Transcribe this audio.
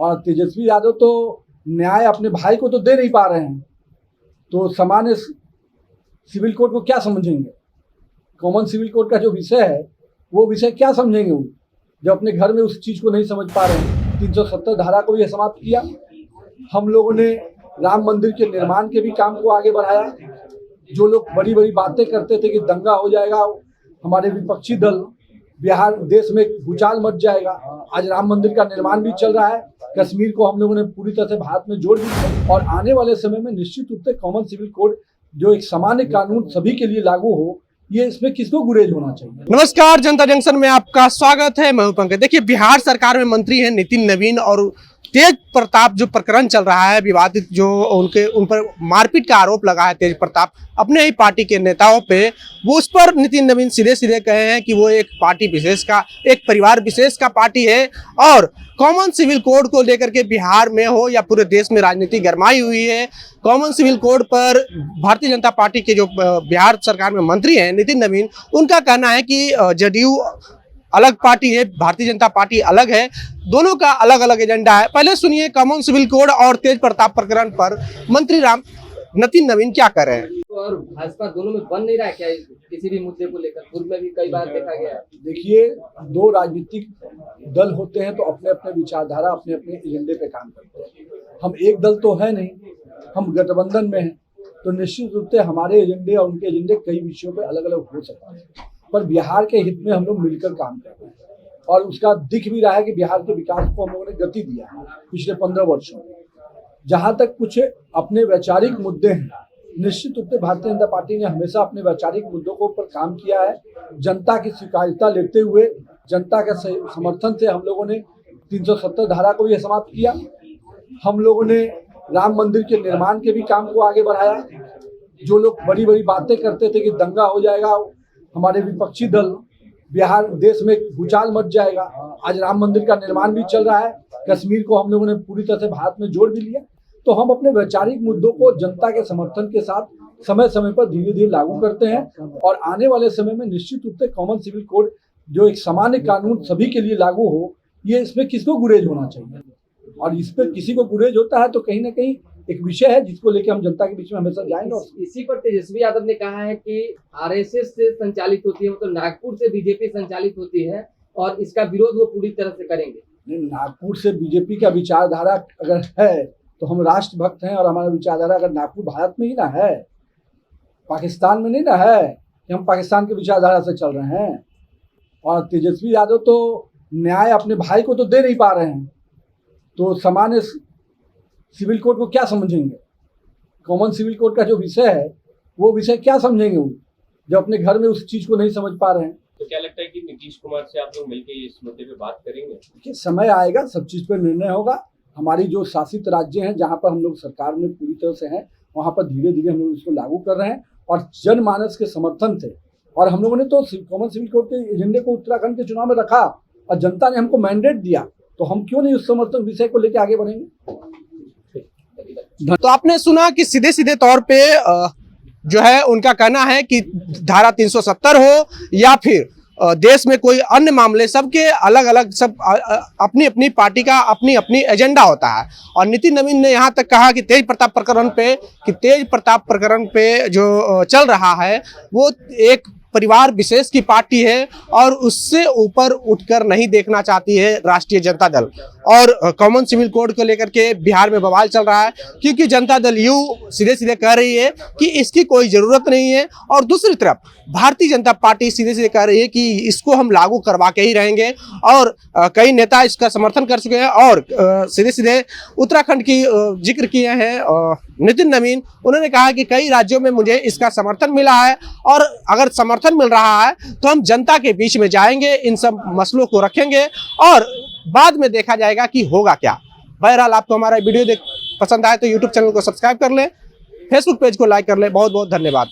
और तेजस्वी यादव तो न्याय अपने भाई को तो दे नहीं पा रहे हैं, तो सामान्य सिविल कोड को क्या समझेंगे? कॉमन सिविल कोड का जो विषय है वो विषय क्या समझेंगे वो, जब अपने घर में उस चीज़ को नहीं समझ पा रहे हैं। 370 धारा को भी समाप्त किया। हम लोगों ने राम मंदिर के निर्माण के भी काम को आगे बढ़ाया। जो लोग बड़ी बड़ी बातें करते थे कि दंगा हो जाएगा, हमारे विपक्षी दल, बिहार देश में भूचाल मच जाएगा, आज राम मंदिर का निर्माण भी चल रहा है। कश्मीर को हम लोगों ने पूरी तरह से भारत में जोड़ दिया और आने वाले समय में निश्चित रूप से कॉमन सिविल कोड जो एक सामान्य कानून सभी के लिए लागू हो, ये इसमें किसको गुरेज होना चाहिए। नमस्कार, जनता जंक्शन में आपका स्वागत है। मैं हूं पंकज। देखिए, बिहार सरकार में मंत्री हैं नितिन नवीन और तेज प्रताप जो प्रकरण चल रहा है विवादित, जो उन पर मारपीट का आरोप लगा है तेज प्रताप अपने ही पार्टी के नेताओं पे, वो उस पर नितिन नवीन सीधे कहे हैं कि वो एक पार्टी विशेष का, एक परिवार विशेष का पार्टी है और कॉमन सिविल कोड को लेकर के बिहार में हो या पूरे देश में राजनीति गरमाई हुई है। कॉमन सिविल कोड पर भारतीय जनता पार्टी के जो बिहार सरकार में मंत्री हैं नितिन नवीन, उनका कहना है कि जदयू अलग पार्टी है, भारतीय जनता पार्टी अलग है, दोनों का अलग अलग एजेंडा है। पहले सुनिए कॉमन सिविल कोड और तेज प्रताप प्रकरण पर मंत्री नितिन नवीन क्या कर रहे हैं। और भाजपा दोनों में बन नहीं रहा है क्या किसी भी मुद्दे को लेकर? पूर्व में भी कई बार देखा गया है। देखिए, दो राजनीतिक दल होते हैं तो अपने अपने विचारधारा, अपने अपने एजेंडे पे काम करते हैं। हम एक दल तो है नहीं, हम गठबंधन में हैं, तो निश्चित रूप से हमारे एजेंडे और उनके एजेंडे कई विषयों पे अलग अलग हो सकते हैं, पर बिहार के हित में हम लोग मिलकर काम कर रहे हैं और उसका दिख भी रहा है कि बिहार के विकास को हम लोगों ने गति दिया है पिछले 15 वर्षों में। जहाँ तक कुछ अपने वैचारिक मुद्दे हैं, निश्चित रूप से भारतीय जनता पार्टी ने हमेशा अपने वैचारिक मुद्दों को ऊपर काम किया है। जनता की स्वीकार्यता लेते हुए, जनता के समर्थन से हम लोगों ने 370 धारा को भी समाप्त किया। हम लोगों ने राम मंदिर के निर्माण के भी काम को आगे बढ़ाया। जो लोग बड़ी बड़ी बातें करते थे कि दंगा हो जाएगा, हमारे विपक्षी दल, बिहार देश में भूचाल मच जाएगा, आज राम मंदिर का निर्माण भी चल रहा है। कश्मीर को हम लोगों ने पूरी तरह से भारत में जोड़ भी लिया। तो हम अपने वैचारिक मुद्दों को जनता के समर्थन के साथ समय समय पर धीरे धीरे लागू करते हैं और आने वाले समय में निश्चित रूप से कॉमन सिविल कोड जो एक सामान्य कानून सभी के लिए लागू हो, ये इसमें किसको गुरेज होना चाहिए। और इस पर किसी को गुरेज होता है तो कहीं ना कहीं एक विषय है जिसको लेकर हम जनता के बीच में हमेशा जाएंगे। और इसी पर तेजस्वी यादव ने कहा है कि आरएसएस से संचालित होती है, मतलब नागपुर से बीजेपी संचालित होती है और इसका विरोध वो पूरी तरह से करेंगे। नागपुर से बीजेपी का विचारधारा अगर है तो हम राष्ट्रभक्त हैं और हमारा विचारधारा अगर नागपुर भारत में ही ना है, पाकिस्तान में नहीं ना है कि हम पाकिस्तान के विचारधारा से चल रहे हैं। और तेजस्वी यादव तो न्याय अपने भाई को तो दे नहीं पा रहे हैं, तो सामान्य सिविल कोड को क्या समझेंगे? कॉमन सिविल कोड का जो विषय है वो विषय क्या समझेंगे वो, जब अपने घर में उस चीज़ को नहीं समझ पा रहे हैं। तो क्या लगता है कि नीतीश कुमार से आप लोग मिलकर इस मुद्दे पे बात करेंगे? देखिए, समय आएगा, सब चीज़ पर निर्णय होगा। हमारी जो शासित राज्य हैं जहाँ पर हम लोग सरकार में पूरी तरह से हैं, वहाँ पर धीरे धीरे हम लोग इसको लागू कर रहे हैं और जनमानस के समर्थन थे। और हम लोगों ने तो कॉमन सिविल कोड के एजेंडे को उत्तराखंड के चुनाव में रखा और जनता ने हमको मैंडेट दिया, तो हम क्यों नहीं उस समर्थन विषय को लेकर आगे बढ़ेंगे। तो आपने सुना कि सीधे तौर पे जो है उनका कहना है कि धारा 370 हो या फिर देश में कोई अन्य मामले, सबके अलग अलग, सब अपनी अपनी पार्टी का अपनी अपनी एजेंडा होता है। और नितिन नवीन ने यहाँ तक कहा कि तेज प्रताप प्रकरण पे जो चल रहा है वो एक परिवार विशेष की पार्टी है और उससे ऊपर उठकर नहीं देखना चाहती है राष्ट्रीय जनता दल। और कॉमन सिविल कोड को लेकर के बिहार में बवाल चल रहा है क्योंकि जनता दल यूं सीधे कह रही है कि इसकी कोई जरूरत नहीं है, और दूसरी तरफ भारतीय जनता पार्टी सीधे कह रही है कि इसको हम लागू करवा के ही रहेंगे। और कई नेता इसका समर्थन कर चुके हैं और सीधे उत्तराखंड की जिक्र किए हैं नितिन नवीन। उन्होंने कहा कि कई राज्यों में मुझे इसका समर्थन मिला है और अगर समर्थन मिल रहा है तो हम जनता के बीच में जाएंगे, इन सब मसलों को रखेंगे और बाद में देखा जाएगा कि होगा क्या। बहरहाल, आपको हमारा वीडियो पसंद आए तो यूट्यूब चैनल को सब्सक्राइब कर लें, फेसबुक पेज को लाइक कर लें। बहुत बहुत धन्यवाद।